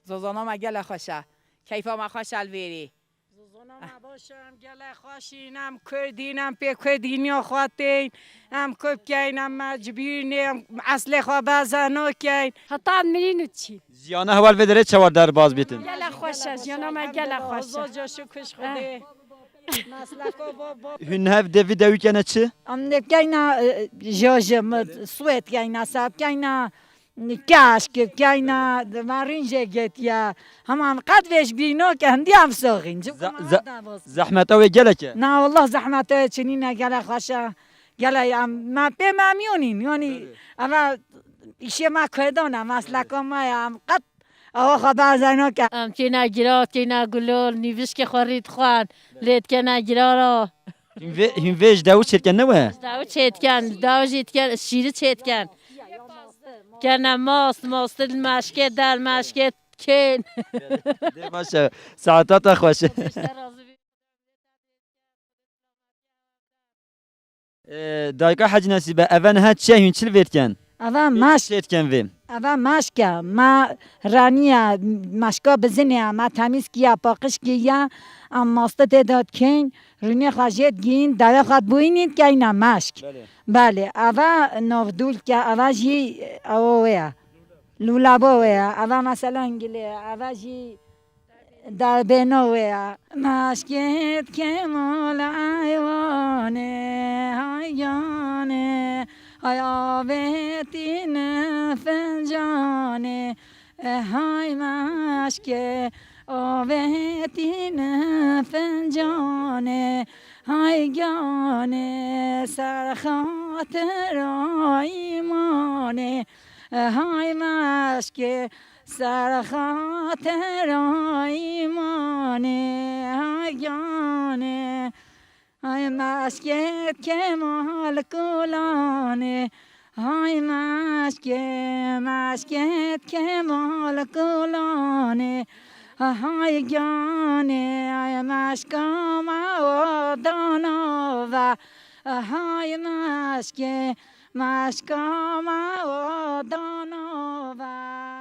زوزانا ما گله خوشه کیفا ما خوش الویری زوزانا ما باشم گله خوشینم کردینم پی کردینیا خواتین هم کب کینم مجبوریم اصل خواه بزنو کین حتی میرینو چی زیانه هول بدره چوار در باز بیتن گله خوشه زیانا ما گله خوشه زوجاشو کش خوده مسلکو با هن هف دوی دوی کنه چه؟ ام کینا جاجم سویت کینا ساب کینا کاشک کینا مارینجه گتیا همان قد وش بینو کندی هم ساقین زحمت او گله که نه والله زحمت چنین گله خوشه گله ما به ممیونین یعنی اما ایشه ما کردانم مسلکم ما هم قد آقا خبر زنو که ام تینا گیرا تینا گلول نیوش که خورید خوان لید که نگیرا را هن ویج داو چرکن نوه داو چیتکن داو جیتکن شیری چیتکن کنه ماست مشکه در مشکه کن باشه ساعتات خوشه دایکا حج نصیبه اون هد چه هن چل وید کن اما ماش چید کن ویم اما ماشکه ما رانیه ماشکا بزنه ما تمیز کیا پاکش کیا اما ماست داد کن رونی خواجت گین داره خود بوینید که اینا ماشک بله اما نافدول که اما جی اوه لولابا ویا اما مثلا گله اما جی در بینوه ماشکت که مال ایوانه هایانه های آبتین فنجانه های مشک آبتین فنجانه های گانه سرخاطر ایمانه های مشک سرخاطر ایمانه های گانه های مشکت که مال کلانه های مشکت که مال کلانه های گانه های مشکام و دانا و های مشکام و دانا و